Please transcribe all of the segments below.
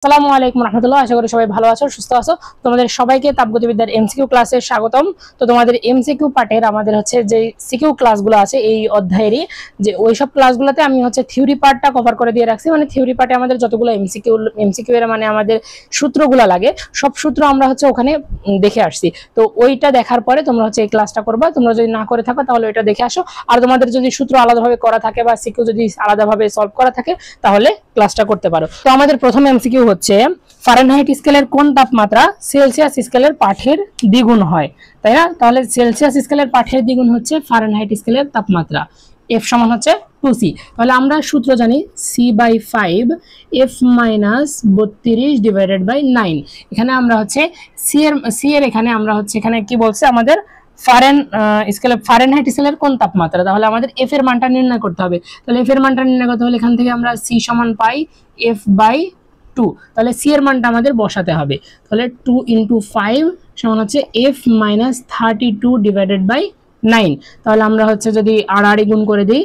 আসসালামু আলাইকুম রাহমাতুল্লাহ। আশা করি সবাই ভালো আছো, সুস্থ আছো। তোমাদের সবাইকে তাপগতিবিদ্যার এমসিকিউ ক্লাসে স্বাগতম। তো তোমাদের এমসিকিউ পার্টের আমাদের হচ্ছে যে সিকিউ ক্লাসগুলো আছে এই অধ্যায়েরই, যে ওইসব ক্লাসগুলোতে আমি হচ্ছে থিওরি পার্টটা কভার করে দিয়ে রাখছি। মানে থিওরি পার্টে আমাদের যতগুলো এমসিকিউ এর মানে আমাদের সূত্রগুলো লাগে, সব সূত্র আমরা হচ্ছে ওখানে দেখে আসছি। তো ওইটা দেখার পরে তোমরা হচ্ছে এই ক্লাসটা করবা। তোমরা যদি না করে থাকো তাহলে ওইটা দেখে আসো। আর তোমাদের যদি সূত্র আলাদাভাবে করা থাকে বা সিকিউ যদি আলাদাভাবে সলভ করা থাকে তাহলে ক্লাসটা করতে পারো। তো আমাদের প্রথম এমসিকিউ হচ্ছে ফারেনহাইট স্কেলের কোন তাপমাত্রা সেলসিয়াস স্কেলের পাঠের দ্বিগুণ হয়, তাই না? তাহলে সেলসিয়াস স্কেলের পাঠের দ্বিগুণ হচ্ছে ফারেনহাইট স্কেলের তাপমাত্রা। এফ সমান হচ্ছে 2c। তাহলে আমরা সূত্র জানি c/5 f - 32 ডিভাইডেড বাই 9। এখানে আমরা হচ্ছে সি এর এখানে আমরা হচ্ছে এখানে কি বলছে আমাদের ফারেনহাইট স্কেলের কোন তাপমাত্রা, তাহলে আমাদের এফ এর মানটা নির্ণয় করতে হবে। তাহলে এফ এর মানটা নির্ণয় করতে হলে এখান থেকে আমরা সি সমান পাই f/2। তাহলে সি এর মানটা আমাদের বসাতে হবে। তাহলে 2 × 5 সমান হচ্ছে f - 32 ডিভাইডেড বাই 9। তাহলে আমরা হচ্ছে যদি আড়াআড়ি গুণ করে দিই,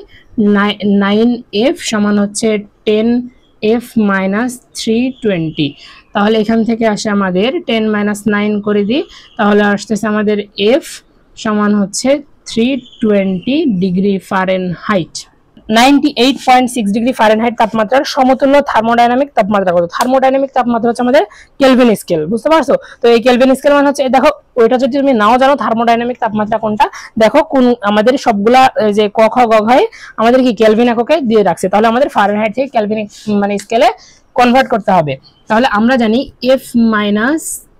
9f সমান হচ্ছে 10f - 320। তাহলে এখান থেকে আসে আমাদের 10 - 9 করে দিই, তাহলে আসতেছে আমাদের f সমান হচ্ছে 320 ডিগ্রি ফারেনহাইট। 98.6 ডিগ্রি ফারেনহাইট তাপমাত্রার সমতুল্য থার্মোডাইনামিক তাপমাত্রা কত? থার্মোডাইনামিক তাপমাত্রা হচ্ছে আমাদের কেলভিন স্কেল, বুঝতে পারছো? তো এই কেলভিন স্কেল মানে হচ্ছে দেখো, ওইটা যদি তুমি নাও জানো থার্মোডাইনামিক তাপমাত্রা কোনটা, দেখো কোন আমাদের সবগুলা যে ক খ গ ঘ আমাদের কি কেলভিন এককে দিয়ে রাখছে। তাহলে আমাদের ফারেনহাইট থেকে কেলভিন মানে স্কেলে কনভার্ট করতে হবে। তাহলে আমরা জানি f -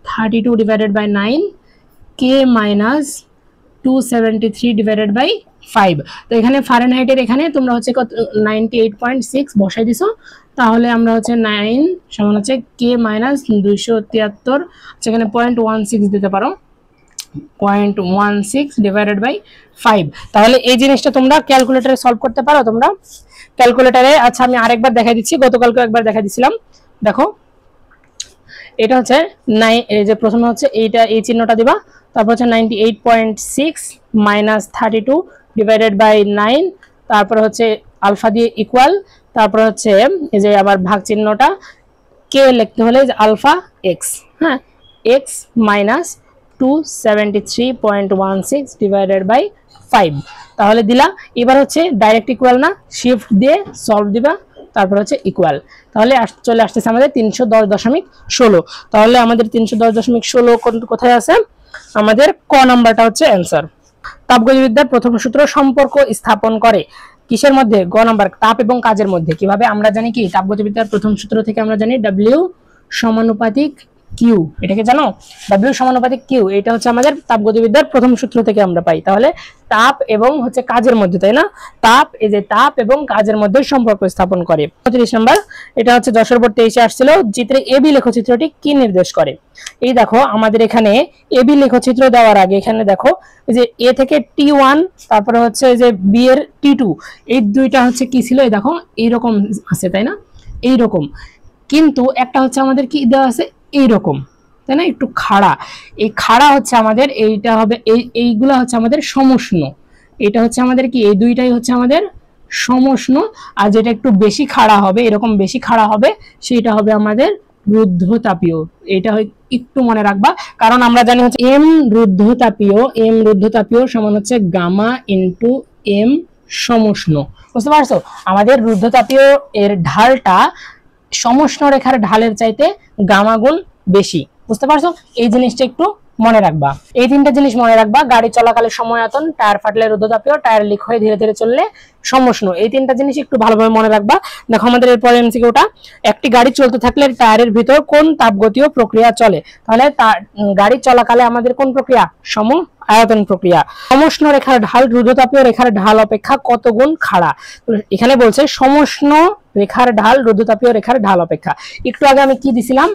32 divided by 9 k - 273 divided by 5। তো এখানে ফারেনহাইটের এখানে তোমরা হচ্ছে 98.6 বসাই দিছো। তাহলে আমরা হচ্ছে 9 সমান হচ্ছে k - 273, সেখানে 0.16 দিতে পারো, 0.16 ডিভাইডেড বাই 5। তাহলে এই জিনিসটা তোমরা ক্যালকুলেটরে সলভ করতে পারো। তোমরা ক্যালকুলেটরে, আচ্ছা আমি আরেকবার দেখাই দিচ্ছি, গতকালকে একবার দেখাই দিছিলাম। দেখো এটা হচ্ছে এই যে প্রথমে হচ্ছে এইটা এই চিহ্নটা দিবা, তারপর হচ্ছে 98.6 - 32 ডিভাইডেড বাই 9, তারপর হচ্ছে আলফা দিয়ে ইকুয়াল, তারপর হচ্ছে এই যে আবার ভাগ চিহ্নটা কে লিখতে হলে আলফা এক্স, হ্যাঁ, এক্স মাইনাস 273.16 ডিভাইডেড বাই 5। তাহলে দিলা। এবার হচ্ছে ডাইরেক্ট ইকুয়াল না, শিফট দিয়ে সলভ দিবা, তারপর হচ্ছে ইকুয়াল। তাহলে চলে আসতেছে আমাদের 310.16। তাহলে আমাদের 310.16 কোথায় আছে? আমাদের ক নাম্বারটা হচ্ছে অ্যান্সার। তাপগতিবিদ্যার প্রথম সূত্র সম্পর্ক স্থাপন করে কিসের মধ্যে? গ নাম্বার, তাপ এবং কাজের মধ্যে। কিভাবে আমরা জানি কি তাপগতিবিদ্যার প্রথম সূত্র থেকে আমরা জানি W সমানুপাতিক Q। এটাকে জানো? W সমানুপাতিক Q, এটা হচ্ছে আমাদের তাপগতিবিদ্যার প্রথম সূত্র থেকে আমরা পাই। তাহলে তাপ এবং হচ্ছে কাজের মধ্যে, তাই না? তাপ, এই যে তাপ এবং কাজের মধ্যে সম্পর্ক স্থাপন করে। 35 নাম্বার, এটা হচ্ছে 10/23 আসছিল। চিত্রে এবি লেখচিত্রটি কি নির্দেশ করে? এই দেখো আমাদের এখানে এবি লেখচিত্র দেওয়ার আগে এখানে দেখো এই যে এ থেকে T1, তারপরে হচ্ছে এই যে বি এর T2, এই দুইটা হচ্ছে কি ছিল? এই দেখো এইরকম আছে, তাই না? এইরকম। কিন্তু একটা হচ্ছে আমাদের কি দেওয়া আছে? এইরকম, তাই না? একটু খাড়া। এই খাড়া হচ্ছে আমাদের, এইটা হবে এইগুলা হচ্ছে আমাদের সমষ্ণ। এটা হচ্ছে আমাদের কি, এই দুইটাই হচ্ছে আমাদের সমষ্ণ। আর যেটা একটু বেশি খাড়া হবে, এরকম বেশি খাড়া হবে, সেটা হবে আমাদের রুদ্ধতাপীয়। এটা একটু মনে রাখবা, কারণ আমরা জানি হচ্ছে এম রুদ্ধতাপীয় সমান হচ্ছে গামা ইন্টু এম সমষ্ণ। বুঝতে পারছো? আমাদের রুদ্ধতাপীয় এর ঢালটা সমষ্ণ রেখার ঢালের চাইতে গামা গুণ বেশি। বুঝতে পারছো? এই জিনিসটা একটু মনে রাখবা। এই তিনটা জিনিস মনে রাখবা: গাড়ি চলাকালে সময়তন, টায়ার ফাটলে রুদ্ধতাপীয়, টায়ার লিক হয়ে ধীরে ধীরে চললে সমষ্ণ। এই তিনটা জিনিস একটু ভালোভাবে মনে রাখবা। দেখো আমাদের এরপরে এমসিকিউটা, একটি গাড়ি চলতে থাকলে টায়ারের ভিতর কোন তাপগতীয় প্রক্রিয়া চলে? তাহলে গাড়ি চলাকালে আমাদের কোন প্রক্রিয়া? সম আয়তন প্রক্রিয়া। সমষ্ণ রেখার ঢাল রুদ্ধতাপীয় রেখার ঢাল অপেক্ষা কত গুণ খাড়া? এখানে বলছে সমষ্ণ রেখার ঢাল রুদ্ধতাপীয় রেখার ঢাল অপেক্ষা। একটু আগে আমি কি দিছিলাম?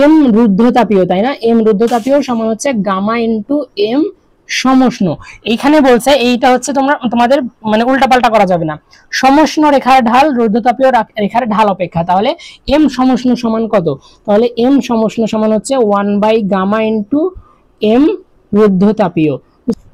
এম রুদ্ধতাপীয়, তাই না? এম রুদ্ধতাপীয় সমান হচ্ছে গামা ইন্টু এম সমষ্ণ। এইখানে বলছে এইটা হচ্ছে তোমাদের মানে উল্টাপাল্টা করা যাবে না। সমষ্ণ রেখার ঢাল রুদ্ধতাপীয় রেখার ঢাল অপেক্ষা। তাহলে এম সমষ্ণ সমান কত? তাহলে এম সমষ্ণ সমান হচ্ছে 1/গামা ইন্টু এম রুদ্ধতাপীয়।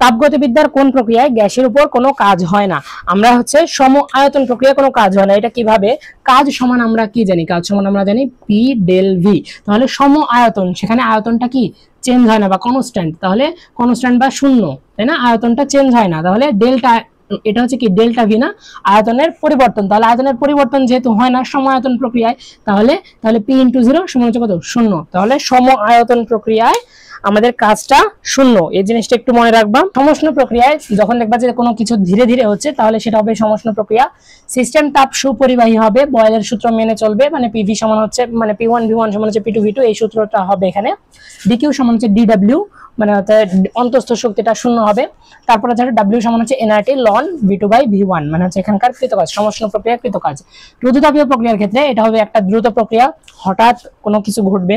তাপগতিবিদ্যার কোন প্রক্রিয়ায় গ্যাসের উপর কোনো কাজ হয় না? আমরা হচ্ছে সম আয়তন প্রক্রিয়া কোনো কাজ হয় না। এটা কিভাবে? কাজ সমান আমরা কি জানি? কাজ সমান আমরা জানি পি ডেল ভি। তাহলে সম আয়তন, সেখানে আয়তনটা কি চেঞ্জ হয় না বা কনস্ট্যান্ট, তাহলে কনস্ট্যান্ট বা শূন্য, তাই না? আয়তনটা চেঞ্জ হয় না, তাহলে ডেল্টা, এটা হচ্ছে কি ডেল্টা ভি না, আয়তনের পরিবর্তন। তাহলে আয়তনের পরিবর্তন যেহেতু হয় না সম আয়তন প্রক্রিয়ায়, তাহলে পি ইন্টু জিরো সমান হচ্ছে কত? শূন্য। তাহলে সম আয়তন প্রক্রিয়ায় আমাদের কাজটা শূন্য, এই জিনিসটা একটু মনে রাখবা। সমষ্ণ প্রক্রিয়ায় যখন দেখবা যে কোনো কিছু ধীরে ধীরে হচ্ছে, তাহলে সেটা হবে সমষ্ণ প্রক্রিয়া। সিস্টেম তাপ সুপরিবাহী হবে, বয়েলের সূত্র মেনে চলবে, মানে পিভি সমান হচ্ছে মানে পি1 ভি1 সমান হচ্ছে পি2 ভি2, এই সূত্রটা হবে এখানে। ডিকিউ সমান হচ্ছে ডিডব্লিউ, মানে অন্তস্থ শক্তিটা শূন্য হবে। তারপর হচ্ছে ডাব্লিউ সমান হচ্ছে এনআরটি লন ভি2 বাই ভি1, মানে হচ্ছে এখানকার কৃতকাজ, সমষ্ণ প্রক্রিয়া কৃতকাজ। রুদ্ধতাপীয় প্রক্রিয়ার ক্ষেত্রে এটা হবে একটা দ্রুত প্রক্রিয়া, হঠাৎ কোনো কিছু ঘটবে।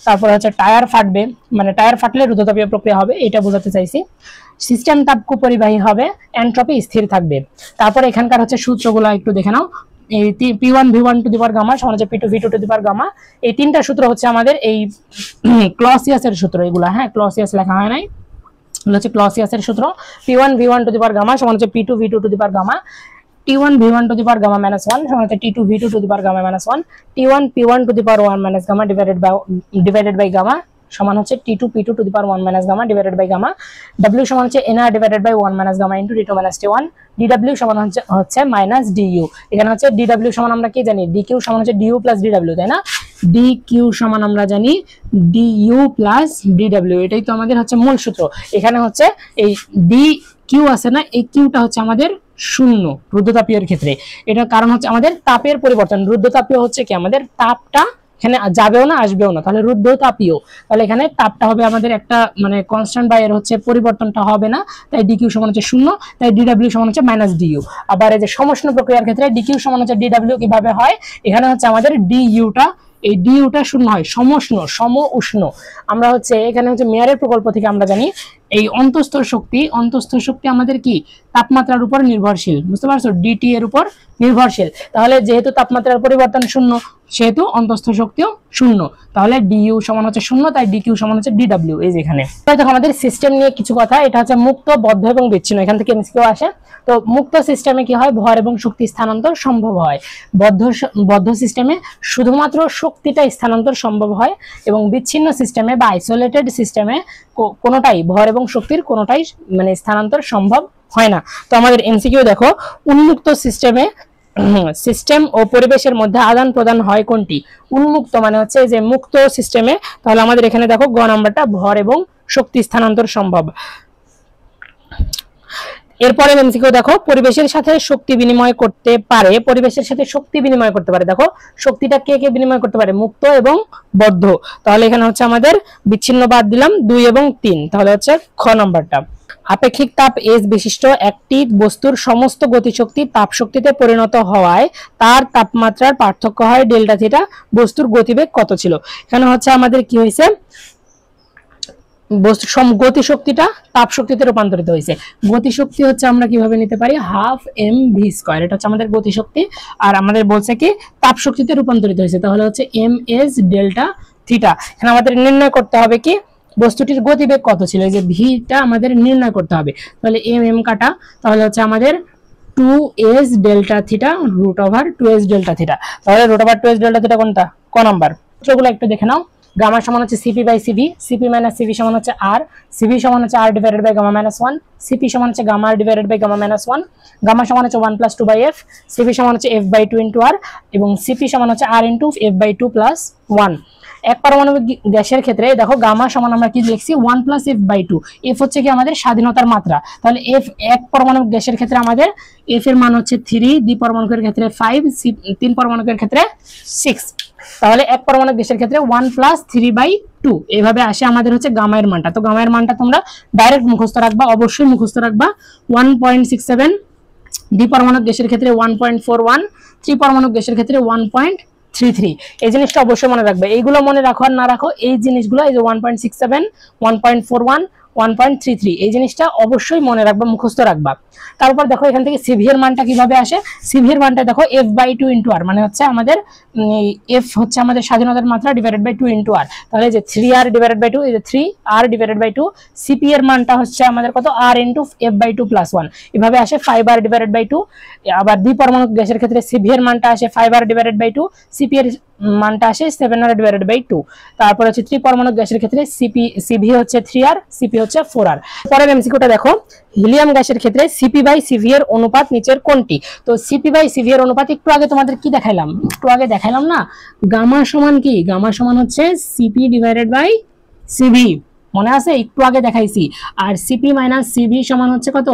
তারপর হচ্ছে টায়ার ফাটবে, মানে টায়ার ফাটলে রুদ্ধতাপীয় প্রক্রিয়া হবে, এটা বোঝাতে চাইছি। সিস্টেম তাপ কুপরিবাহী হবে, এন্ট্রপি স্থির থাকবে। তারপর এখানকার হচ্ছে সূত্রগুলো একটু দেখে নাও। এই পি1 ভি1 টু দি পাওয়ার গামা সমান হচ্ছে পি2 ভি2 টু দি পাওয়ার গামা। এই তিনটা সূত্র হচ্ছে আমাদের এই ক্লসিয়াসের সূত্র, এগুলা, হ্যাঁ ক্লসিয়াস লেখা হয় নাই, হচ্ছে ক্লসিয়াসের সূত্র। পি1 ভি1 টু দি পাওয়ার গামা সমান হচ্ছে পি2 ভি2 to the power gamma. T1 V1 to the power gamma minus 1 সমান হচ্ছে T2 V2 to the power gamma minus 1। T1 P1 to the power 1 minus gamma divided by gamma সমান হচ্ছে T2 P2 to the power 1 minus gamma divided by gamma। W সমান হচ্ছে NR divided by 1 minus gamma into T2 minus T1। DW সমান হচ্ছে minus DU। এখানে হচ্ছে DW সমান আমরা কি জানি? DQ সমান হচ্ছে DU plus DW, তাই না? DQ সমান আমরা জানি DU plus DW, এটাই তো আমাদের হচ্ছে মূল সূত্র। এখানে হচ্ছে এই DQ আছে না, এই কিউটা হচ্ছে আমাদের শূন্য রুদ্ধতাপীয় ক্ষেত্রে। এটার কারণ হচ্ছে আমাদের তাপের পরিবর্তন। রুদ্ধতাপীয় হচ্ছে কি আমাদের তাপটা এখানে যাবেও না আসবেও না, তাহলে রুদ্ধতাপীয়, তাহলে এখানে তাপটা হবে আমাদের একটা মানে কনস্ট্যান্ট, বা এর হচ্ছে পরিবর্তনটা হবে না, তাই ডিকিউ সমান হচ্ছে শূন্য, তাই ডিডব্লিউ সমান হচ্ছে মাইনাস ডিইউ। আবার এই যে সমষ্ণ প্রক্রিয়ার ক্ষেত্রে ডিকিউ সমান হচ্ছে ডিডব্লিউ, কিভাবে হয়? এখানে হচ্ছে আমাদের ডিইউটা, এই ডিইউটা শূন্য হয়, সমষ্ণ সম উষ্ণ। আমরা হচ্ছে এখানে হচ্ছে মেয়ারের প্রকল্প থেকে আমরা জানি এই অন্তঃস্থ শক্তি আমাদের কি তাপমাত্রার উপর নির্ভরশীল, বুঝতে পারছো? ডিটি এর উপর নির্ভরশীল। তাহলে যেহেতু তাপমাত্রার পরিবর্তন শূন্য, সেহেতু অন্তঃস্থ শক্তিও শূন্য, তাহলে ডিইউ সমান হচ্ছে শূন্য, তাই ডিকিউ সমান হচ্ছে ডিডব্লিউ। এই যে এখানে দেখো আমাদের সিস্টেম নিয়ে কিছু কথা, এটা হচ্ছে মুক্ত, বদ্ধ এবং বিচ্ছিন্ন, এখান থেকে এমসিকিউ আসে। তো মুক্ত সিস্টেমে কি হয়? ভর এবং শক্তি স্থানান্তর সম্ভব হয়। বদ্ধ সিস্টেমে শুধুমাত্র শক্তিটা স্থানান্তর সম্ভব হয়, এবং বিচ্ছিন্ন সিস্টেমে বা আইসোলেটেড সিস্টেমে কোনোটাই ভর এবং শক্তির কোনোটাই মানে স্থানান্তর সম্ভব হয় না। তো আমাদের এমসিকিউ দেখো, উন্মুক্ত সিস্টেম ও পরিবেশের মধ্যে আদান প্রদান হয় কোনটি? উন্মুক্ত মানে হচ্ছে যে মুক্ত সিস্টেমে, তাহলে আমাদের এখানে দেখো গ নাম্বারটা, ভর এবং শক্তি স্থানান্তর সম্ভব। এরপরে এমসিকিউ দেখো, পরিবেশের সাথে শক্তি বিনিময় করতে পারে, দেখো শক্তিটা কে কে বিনিময় করতে পারে? মুক্ত এবং বদ্ধ। তাহলে এখানে হচ্ছে আমাদের বিচ্ছিন্ন বাদ দিলাম 2 এবং 3, তাহলে হচ্ছে খ নাম্বারটা। আপেক্ষিক তাপ এস বিশিষ্ট একটি বস্তুর সমস্ত গতিশক্তি তাপ শক্তিতে পরিণত হওয়ায় তার তাপমাত্রার পার্থক্য হয় ডেল্টা থিটা, বস্তুর গতিবেগ কত ছিল? এখানে হচ্ছে আমাদের কি হয়েছে? গতিশক্তিটা তাপ শক্তিতে রূপান্তরিত হয়েছে। গতিশক্তি হচ্ছে আমরা কিভাবে নিতে পারি? হাফ এম ভি স্কয়ার, এটা হচ্ছে আমাদের গতিশক্তি। আর আমাদের বলছে কি তাপ শক্তিতে রূপান্তরিত হয়েছে, তাহলে হচ্ছে এম এস ডেল্টা থিটা। এখানে আমাদের নির্ণয় করতে হবে কি বস্তুটির গতিবেগ কত ছিল, এই যে ভিটা আমাদের নির্ণয় করতে হবে। তাহলে এম এম কাটা, তাহলে হচ্ছে আমাদের 2s delta theta root over 2s delta theta. তাহলে root over 2s delta theta কোনটা? ক নাম্বার। সূত্রগুলো একটু দেখে নাও। গামা সমান হচ্ছে CP by CV, CP minus CV সমান হচ্ছে আর, সিভি সমান হচ্ছে R divided by gamma minus 1, CP সমান হচ্ছে gamma R divided by gamma minus 1, gamma সমান হচ্ছে 1 প্লাস 2 বাই এফ, সিভি সমান হচ্ছে এফ বাই 2 ইন্টু আর, এবং সিপি সমান হচ্ছে আর ইন্টু এফ বাই 2 প্লাস 1। এক পারমাণবিক গ্যাসের ক্ষেত্রে দেখো গামা সমান আমরা কি লিখছি? 1 প্লাস এফ বাই 2। এফ হচ্ছে কি আমাদের স্বাধীনতার মাত্রা, তাহলে এফ এক পারমাণবিক গ্যাসের ক্ষেত্রে আমাদের এফ এর মান হচ্ছে 3, দ্বিপারমাণবিকের ক্ষেত্রে 5, তিন পারমাণবিকের ক্ষেত্রে 6। তাহলে এক পারমাণবিক গ্যাসের ক্ষেত্রে 1 প্লাস 3/2 এভাবে আসে আমাদের হচ্ছে গামা এর মানটা। তো গামা এর মানটা তোমরা ডাইরেক্ট মুখস্থ রাখবা, অবশ্যই মুখস্থ রাখবা। 1.67, দ্বিপারমাণবিক গ্যাসের ক্ষেত্রে 1.41, ত্রিপারমাণবিক গ্যাসের ক্ষেত্রে 1.33। এই জিনিসটা অবশ্যই মনে রাখবে। এইগুলো মনে রাখো আর না রাখো, এই জিনিসগুলো এই যে 1.67, 1.41, 1.33। এই জিনিসটা অবশ্যই মনে রাখবা, মুখস্থ রাখবা। তারপর দেখো এখান থেকে সিভি এর মানটা কিভাবে আসে। সিভি এর মানটা দেখো f/2 * r, মানে হচ্ছে আমাদের f হচ্ছে আমাদের স্বাধীনতার মাত্রা ডিভাইডেড বাই 2 * r। তাহলে যে 3r ডিভাইডেড বাই 2 এই যে 3r ডিভাইডেড বাই 2। সিপি এর মানটা হচ্ছে আমাদের কত, r * f/2 + 1। এভাবে আসে 5r ডিভাইডেড বাই 2। আবার দ্বিপরমাণু গ্যাসের ক্ষেত্রে সিভি এর মানটা আসে 5r ডিভাইডেড বাই 2, সিপি এর মানটা আসে 7r ডিভাইডেড বাই 2। তারপর হচ্ছে ত্রিপরমাণু গ্যাসের ক্ষেত্রে সিভি হচ্ছে 3r, সিপি হচ্ছে 4r। পরের এমসিকিউটা দেখো, হিলিয়াম গ্যাসের ক্ষেত্রে সিপি বাই সিভি এর অনুপাত নিচের কোনটি? তো সিপি বাই সিভি এর অনুপাত একটু আগে তোমাদের কি দেখাইলাম, একটু আগে দেখাইলাম না, গামা সমান কি, গামা সমান হচ্ছে সিপি ডিভাইডেড বাই সিভি, মনে আছে, একটু আগে দেখাইছি। আর সিপি মাইনাস সিভি সমান হচ্ছে কত,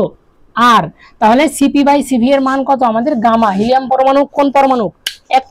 আর। তাহলে সিপি বাই সিভি এর মান কত আমাদের, গামা। হিলিয়াম পরমাণু কোন পরমাণু, এক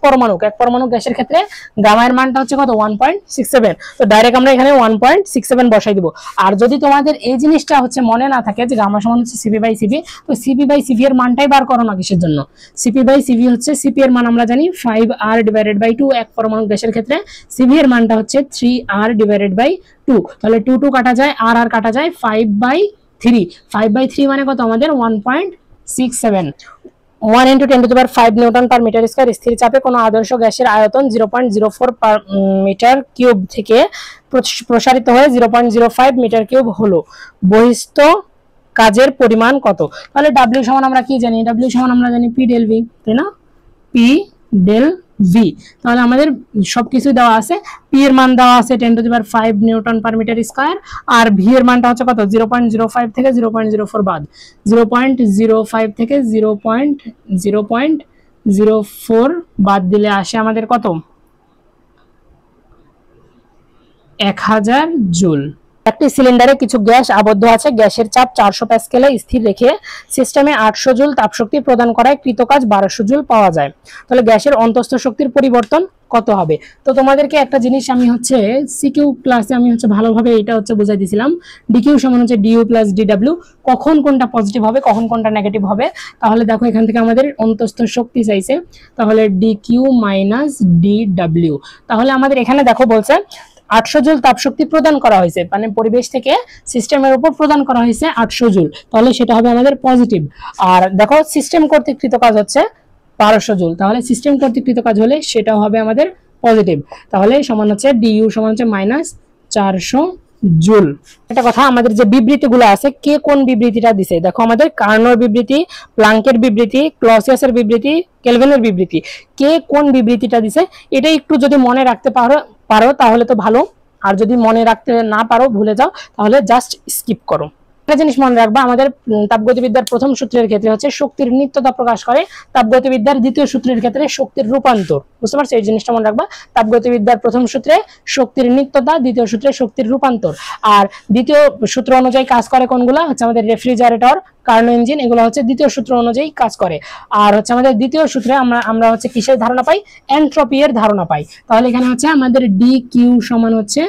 পরমাণু গ্যাসের ক্ষেত্রে গামা এর মানটা হচ্ছে কত, 1.67। তো ডাইরেক্ট আমরা এখানে 1.67 বসাই দিব। আর যদি তোমাদের এই জিনিসটা হচ্ছে মনে না থাকে যে গামা সমান হচ্ছে সিপি বাই সিভি, তো সিপি বাই সিভি এর মানটাই বার করো না, কিসের জন্য? সিপি বাই সিভি হচ্ছে, সিপি এর মান আমরা জানি 5r ডিভাইডেড বাই 2, এক পরমাণু গ্যাসের ক্ষেত্রে। সিভি এর মানটা হচ্ছে 3r ডিভাইডেড বাই 2। তাহলে 2 কাটা যায়, আর কাটা যায়, 5/3। 5/3 মানে কত আমাদের 1.67। 1 × 10⁵ নিউটন পার মিটার স্কয়ার স্থির চাপে কোনো আদর্শ গ্যাসের আয়তন 0.04 মিটার কিউব থেকে প্রসারিত হয়ে 0.05 মিটার কিউব হলো। বহিস্থ কাজের পরিমাণ কত? তাহলে ডাব্লিউ সমান আমরা কি জানি, ডাব্লিউ সমান আমরা জানি পি ডেল ভি, তাই না, পি ডেল ভি। তাহলে আমাদের সবকিছু দেওয়া আছে। পি এর মান দেওয়া আছে 10⁵ নিউটন পার মিটার স্কয়ার, আর ভি এর মানটা হচ্ছে কত, 0.05 থেকে 0.04 বাদ, 0.05 থেকে 0.04 বাদ দিলে আসে আমাদের কত, 1000 জুল। একটি সিলিন্ডারে কিছু গ্যাস আবদ্ধ আছে, গ্যাসের চাপ 400 প্যাসকেলে স্থির রেখে সিস্টেমে 800 জুল তাপশক্তি প্রদান করায় কৃতকাজ 1200 জুল পাওয়া যায়। তাহলে গ্যাসের অন্তঃস্থ শক্তির পরিবর্তন কত হবে? তো তোমাদেরকে একটা জিনিস আমি হচ্ছে সিকিউ ক্লাসে আমি হচ্ছে ভালোভাবে এটা হচ্ছে বুঝাই দিয়েছিলাম, ডিকিউ সমান হচ্ছে ডিইউ প্লাস ডিডব্লিউ। কখন কোনটা পজিটিভ হবে, কখন কোনটা নেগেটিভ হবে। তাহলে দেখো এখান থেকে আমাদের অন্তঃস্থ শক্তি চাইছে, তাহলে ডিকিউ মাইনাস ডিডব্লিউ। তাহলে আমাদের এখানে দেখো বলছে 800 জুল তাপশক্তি প্রদান করা হয়েছে, মানে পরিবেশ থেকে সিস্টেমের উপর প্রদান করা হয়েছে 800 জুল, তাহলে সেটা হবে আমাদের পজিটিভ। আর দেখো সিস্টেম কর্তৃক কৃত কাজ হচ্ছে 1200 জুল, তাহলে সিস্টেম কর্তৃক কৃত কাজ হলে সেটাও হবে আমাদের পজিটিভ। তাহলে সমান হচ্ছে ডিইউ সমান হচ্ছে মাইনাস 400 জুল। একটা কথা, আমাদের যে বিবৃতিগুলো আছে, কে কোন বিবৃতিটা দিছে, দেখো আমাদের কার্নোর বিবৃতি, প্লাঙ্কের বিবৃতি, ক্লসিয়াসের বিবৃতি, কেলভিনের বিবৃতি, কে কোন বিবৃতিটা দিছে এটা একটু যদি মনে রাখতে পারো তাহলে তো ভালো। আর যদি মনে রাখতে না পারো, ভুলে যাও, তাহলে জাস্ট স্কিপ করো। একটা জিনিস মনে রাখবা, আমাদের তাপগতিবিদ্যার প্রথম সূত্রের ক্ষেত্রে হচ্ছে শক্তির নিত্যতা প্রকাশ করে, তাপগতিবিদ্যার দ্বিতীয় সূত্রের ক্ষেত্রে শক্তির রূপান্তর। বুঝতে পারছো, এই জিনিসটা মনে রাখবা। তাপগতিবিদ্যার প্রথম সূত্রে শক্তির নিত্যতা, দ্বিতীয় সূত্রে শক্তির রূপান্তর। আর দ্বিতীয় সূত্র অনুযায়ী কাজ করে কোনগুলা হচ্ছে আমাদের রেফ্রিজারেটর, কার্নো ইঞ্জিন, এগুলো হচ্ছে দ্বিতীয় সূত্র অনুযায়ী কাজ করে। আর হচ্ছে আমাদের দ্বিতীয় সূত্রে আমরা হচ্ছে কিসের ধারণা পাই, এনট্রপি এর ধারণা পাই। তাহলে এখানে হচ্ছে আমাদের ডি কিউ সমান হচ্ছে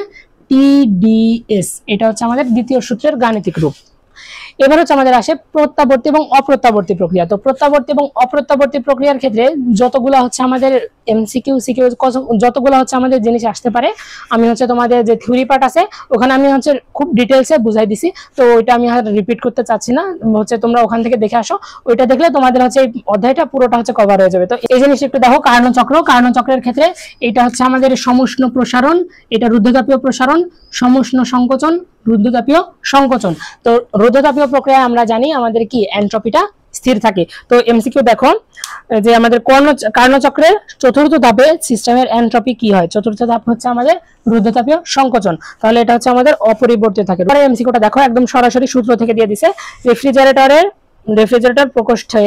টিডিএস, এটা হচ্ছে আমাদের দ্বিতীয় সূত্রের গাণিতিক রূপ। এবার হচ্ছে আমাদের আসে প্রত্যাবর্তী এবং অপ্রত্যাবর্তী প্রক্রিয়া। তো প্রত্যাবর্তী এবং অপ্রত্যাবর্তী প্রক্রিয়ার ক্ষেত্রে যতগুলো হচ্ছে আমাদের এমসিকিউ সিকিউ যতগুলো হচ্ছে আমাদের জিনিস আসতে পারে, আমি হচ্ছে তোমাদের যে থিওরি পার্ট আছে ওখানে আমি হচ্ছে খুব ডিটেলসে বুঝাই দিছি, তো ওইটা আমি আর রিপিট করতে চাচ্ছি না, হচ্ছে তোমরা ওখান থেকে দেখে আসো। ওইটা দেখলে তোমাদের হচ্ছে এই অধ্যায়টা পুরোটা হচ্ছে কভার হয়ে যাবে। তো এই জিনিসটা একটু দেখো, কার্নোচক্রের ক্ষেত্রে এটা হচ্ছে আমাদের সমুষ্ণ প্রসারণ, এটা রুদ্ধতাপীয় প্রসারণ, সমুষ্ণ সংকোচন, রুদ্ধতাপীয় সংকোচন। তো রুদ্ধতাপীয় প্রক্রিয়ায় আমরা জানি আমাদের কি এনট্রপিটা স্থির থাকে। তো এমসিকিউ দেখো যে আমাদের কার্নোচক্রের চতুর্থ ধাপে সিস্টেমের এনট্রপি কি হয়, চতুর্থ ধাপ হচ্ছে আমাদের রুদ্ধতাপীয় সংকোচন, তাহলে এটা হচ্ছে আমাদের অপরিবর্তিত থাকে। পরে এমসিকিউটা দেখো একদম সরাসরি সূত্র থেকে দিয়ে দিছে, রেফ্রিজারেটর প্রকোষ্ঠে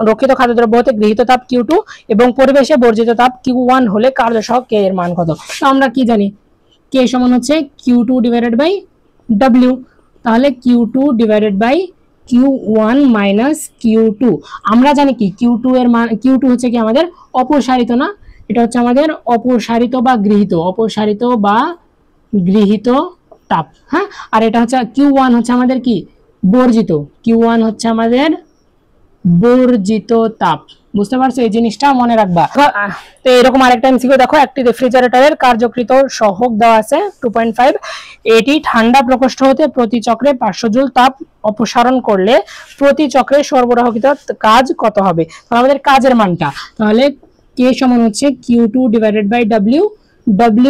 রক্ষিত খাদ্যদ্রব্য হতে গৃহীত তাপ Q2 এবং পরিবেশে বর্জিত তাপ Q1 হলে কার্যসহ K এর মান কত? তো আমরা কি জানি, K সমান হচ্ছে Q2 ডিভাইডেড বাই W, তাহলে Q2 divided by Q1 minus Q2। আমরা জানি কি Q2 এর মান, Q2 হচ্ছে কি আমাদের অপসারিত, না, এটা হচ্ছে আমাদের অপসারিত বা গৃহীত তাপ, হ্যাঁ। আর এটা হচ্ছে Q1 হচ্ছে আমাদের কি বর্জিত, Q1 হচ্ছে আমাদের বর্জিত তাপ, বুঝতে পারছো, এই জিনিসটা মনে রাখবা। তো এরকম আরেকটা এমসিকিউ দেখো, একটি রেফ্রিজারেটরের কার্যকৃত সহগ দেওয়া আছে 2.5, এটি ঠান্ডা প্রকোষ্ঠ হতে প্রতি চক্রে 500 জুল তাপ অপসারণ করলে প্রতি চক্রে সরবরাহকৃত কাজ কত হবে? তো আমাদের কাজের মানটা, তাহলে কে সমান হচ্ছে Q2 divided by W,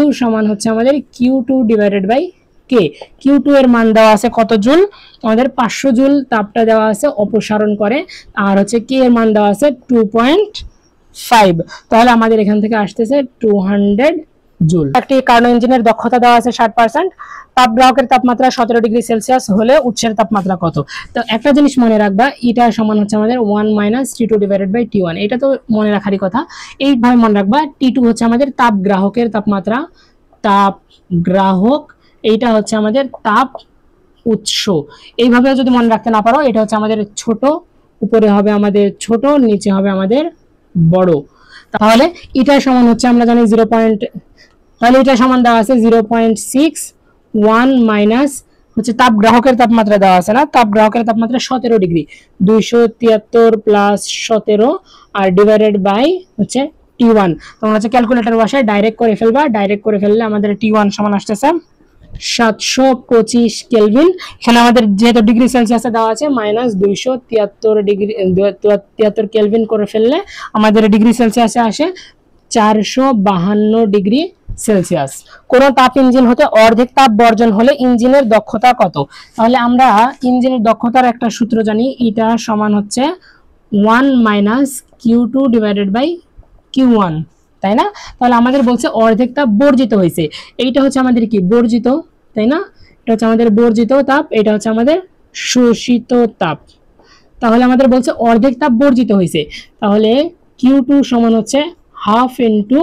W সমান হচ্ছে আমাদের Q2 divided by K. Q2 এর মান দেওয়া আছে কত জুল, আমাদের 500 জুল তাপটা দেওয়া আছে অপসারণ করে, আর হচ্ছে কে এর মান দেওয়া আছে 2.5, তাহলে আমাদের এখান থেকে আসতেছে 200 জুল। একটি কার্নো ইঞ্জিনের দক্ষতা দেওয়া আছে 60%, তাপ গ্রাহকের তাপমাত্রা 17 ডিগ্রি সেলসিয়াস হলে উৎসের তাপমাত্রা কত? তো একটা জিনিস মনে রাখবা, এটা সমান হচ্ছে আমাদের 1 - T2 ডিভাইডেড বাই T1, এটা তো মনে রাখারই কথা। এইভাবে মনে রাখবা, T2 হচ্ছে আমাদের তাপ গ্রাহকের তাপমাত্রা, তাপ গ্রাহক, এইটা হচ্ছে আমাদের তাপ উৎস। এইভাবে যদি মনে রাখতে না পারো, এটা হচ্ছে আমাদের ছোট, উপরে হবে আমাদের ছোট, নিচে হবে আমাদের বড়। তাহলে এটা সমান হচ্ছে আমরা জানি 0. তাহলে এটা সমান দেওয়া আছে 0.61 মাইনাস হচ্ছে তাপ গ্রাহকের তাপমাত্রা দেওয়া আছে না, তাপ গ্রাহকের তাপমাত্রা 17 ডিগ্রি, 273 প্লাস 17 আর ডিভাইডেড বাই হচ্ছে T1। তোমরা হচ্ছে ক্যালকুলেটর বসায় ডাইরেক্ট করে ফেলবা, ডাইরেক্ট করে ফেললে আমাদের T1 সমান আসতেছে 725 কেলভিন। এখানে আমাদের যেহেতু ডিগ্রি সেলসিয়াসে দেওয়া আছে -273 ডিগ্রি 73 কেলভিন করে ফেললে আমাদের ডিগ্রি সেলসিয়াসে আসে 452 ডিগ্রি সেলসিয়াস। কোন তাপ ইঞ্জিন হতে অর্ধেক তাপ বর্জন হলে ইঞ্জিনের দক্ষতা কত? তাহলে আমরা ইঞ্জিনের দক্ষতার একটা সূত্র জানি, এটা সমান হচ্ছে 1 - Q2 ডিভাইডেড বাই Q1, তাই না? তাহলে আমাদের বলছে অর্ধেক তাপ বর্জিত হয়েছে, এইটা হচ্ছে আমাদের কি বর্জিত, তাই না? এটা হচ্ছে আমাদের বর্জিত তাপ, এটা হচ্ছে আমাদের শোষিত তাপ। তাহলে আমাদের বলছে অর্ধেক তাপ বর্জিত হয়েছে, তাহলে Q2 সমান হচ্ছে হাফ ইন্টু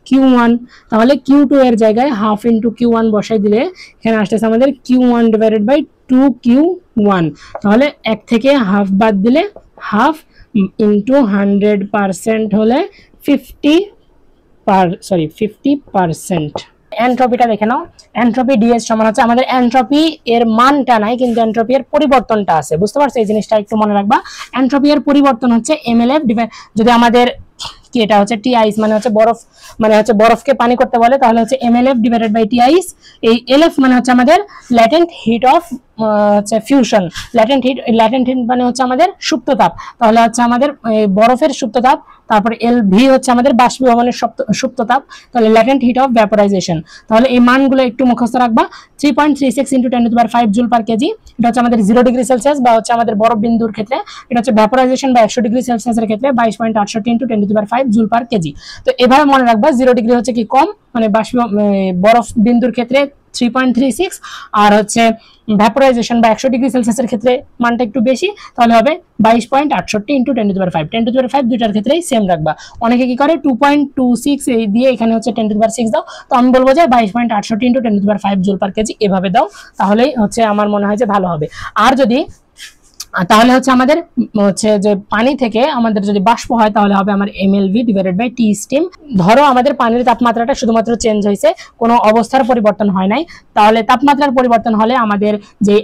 Q1। তাহলে Q2 এর জায়গায় হাফ ইন্টু Q1 বসাই দিলে এখানে আসতেছে আমাদের Q1 ডিভাইডেড বাই 2Q1। তাহলে 1 থেকে হাফ বাদ দিলে হাফ ইন্টু 100% হলে 50%। এনট্রপিটা দেখে নাও, এনট্রপি ডিএস সমান হচ্ছে আমাদের এনট্রপি এর মানটা নাই, কিন্তু এনট্রপি এর পরিবর্তনটা আছে, বুঝতে পারছো? এই জিনিসটা একটু মনে রাখবা, এনট্রপি এর পরিবর্তন হচ্ছে এমএলএফ যদি আমাদের কি এটা হচ্ছে টি আইস মানে হচ্ছে বরফ, মানে হচ্ছে বরফকে পানি করতে বলে, তাহলে হচ্ছে এমএলএফ ডিভাইডেড বাই টি আইস। এই এলএফ মানে হচ্ছে আমাদের ল্যাটেন্ট হিট অফ হচ্ছে ফিউশন, ল্যাটেন্ট হিট মানে হচ্ছে আমাদের সুপ্ত তাপ, তাহলে হচ্ছে আমাদের বরফের সুপ্ত তাপ। তারপরে এল ভি হচ্ছে আমাদের বাষ্পীভবনের সুপ্ত তাপ, তাহলে ল্যাটেন্ট হিট অফ ভ্যাপোরাইজেশন। তাহলে এই মানগুলো একটু মুখস্থ রাখবা, 3.36 × 10⁵ জুল পার কেজি, এটা হচ্ছে আমাদের 0 ডিগ্রি সেলসিয়াস বা হচ্ছে আমাদের বরফ বিন্দুর ক্ষেত্রে, এটা হচ্ছে ভ্যাপোরাইজেশন বা 100 ডিগ্রি সেলসিয়াসের ক্ষেত্রে 22.68 × 10⁵ জুল পার কেজি। তো এভাবে মনে রাখবা, 0 ডিগ্রি হচ্ছে কি কম, মানে বরফ বিন্দুর ক্ষেত্রে 3.36, আর হচ্ছে ভ্যাপোরাইজেশন বা 100 ডিগ্রি সেলসিয়াসের ক্ষেত্রে মানটা একটু বেশি, তাহলে হবে 22.68 × 10⁵। 10⁵ দুইটার ক্ষেত্রেই সেম রাখবা। অনেকে কি করে 2.26 এই দিয়ে এখানে হচ্ছে 10⁶ দাও, তো আমি বলবো যে 22.68 × 10⁵ জুল পার কেজি এভাবে দাও, তাহলেই হচ্ছে আমার মনে হয় যে ভালো হবে। আর যদি তাহলে হচ্ছে আমাদের হচ্ছে যে পানি থেকে আমাদের যদি বাষ্প হয় তাহলে হবে আমার mLV divided by T steam. ধরো আমাদের পানির তাপমাত্রাটা শুধুমাত্র চেঞ্জ হয়েছে, কোনো অবস্থার পরিবর্তন হয় নাই, তাহলে তাপমাত্রার পরিবর্তন হলে আমাদের যে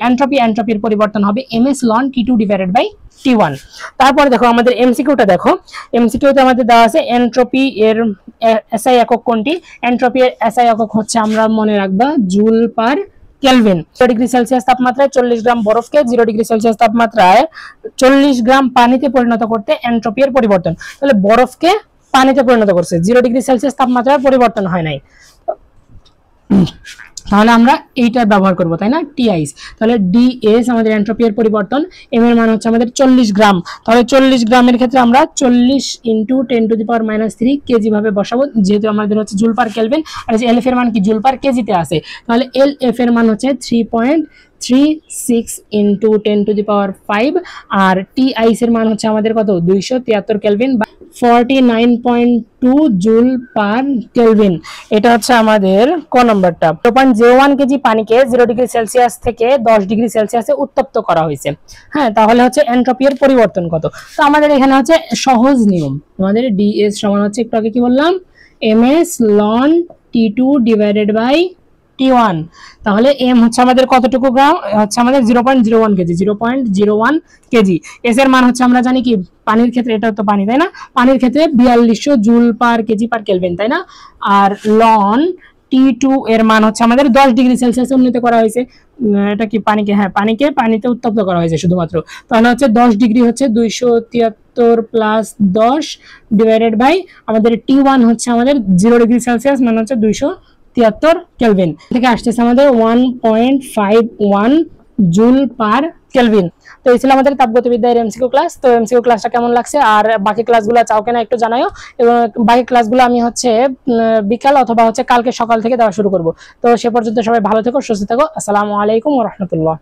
এনট্রপির পরিবর্তন হবে ms ln T2 divided by T1। তারপরে দেখো আমাদের এমসিকিউটা দেখো, এমসিকিউতে আমাদের দেওয়া আছে এনট্রপি এর এসআই একক কোনটি? এনট্রপি এর এসআই একক হচ্ছে আমরা মনে রাখবা joule per kelvin. 0 degree celsius তাপমাত্রায় 40 গ্রাম বরফকে 0 ডিগ্রি সেলসিয়াস তাপমাত্রায় 40 গ্রাম পানিতে পরিণত করতে এনট্রপি এর পরিবর্তন। তাহলে বরফকে পানিতে পরিণত করছে, 0 ডিগ্রি সেলসিয়াস তাপমাত্রায় পরিবর্তন হয় নাই, তাহলে আমরা এইটা ব্যবহার করব, তাই না? টি আইস। তাহলে ডিএস আমাদের এনট্রপি এর পরিবর্তন, এম এর মান হচ্ছে আমাদের 40 গ্রাম, তাহলে 40 গ্রামের ক্ষেত্রে আমরা 40 × 10⁻³ কেজি ভাবে বসাবো, যেহেতু আমাদের হচ্ছে জুল পার কেলভিন, আর এল এফ এর মান কি জুল পার কেজিতে আছে, তাহলে এল এফ এর মান হচ্ছে 3.36 × 10⁵, আর টি আইস এর মান হচ্ছে আমাদের কত? 273 কেলভিন বা 49.2 জুল পার কেলভিন। এটা হচ্ছে আমাদের ক নম্বরটা। 0.01 কেজি পানিকে 0 ডিগ্রি সেলসিয়াস থেকে 10 ডিগ্রি সেলসিয়াসে উত্তপ্ত করা হয়েছে। হ্যাঁ, তাহলে হচ্ছে এনট্রপি এর পরিবর্তন কত? তো আমাদের এখানে হচ্ছে সহজ নিয়ম, আমাদের ডিএস সমান হচ্ছে একটু আগে কি বললাম ms ln T2 divided by T1, তাহলে m হচ্ছে আমাদের কতটুকু গ্রাম, হচ্ছে আমাদের 0.01 কেজি, 0.01 কেজি। এস এর মান হচ্ছে আমরা জানি কি পানির ক্ষেত্রে, এটা তো পানি তাই না, পানির ক্ষেত্রে 4200 joule per KG per kelvin তাই না। আর লন T2 এর মান হচ্ছে আমাদের 10 ডিগ্রি সেলসিয়াস উন্নীত করা হয়েছে। এটা কি পানিকে, হ্যাঁ পানিতে উত্তপ্ত করা হয়েছে শুধুমাত্র। তাহলে হচ্ছে 10 ডিগ্রি হচ্ছে 273 প্লাস 10 ডিভাইডেড বাই আমাদের T1 হচ্ছে আমাদের 0 ডিগ্রি সেলসিয়াস, মানে হচ্ছে 273 কেলভিন, থেকে আসতেছে আমাদের 1.51 জুল পার কেলভিন। তো এই ছিল আমাদের তাপগতিবিদ্যার এমসিকিউ ক্লাস। তো এমসিকিউ ক্লাসটা কেমন লাগছে আর বাকি ক্লাসগুলো চাও কিনা একটু জানাও, এবং বাকি ক্লাসগুলো আমি হচ্ছে বিকাল অথবা হচ্ছে কালকে সকাল থেকে দেওয়া শুরু করব। তো সে পর্যন্ত সবাই ভালো থেকো, সুস্থ থেকো। আসসালামু আলাইকুম ওয়া রাহমাতুল্লাহ।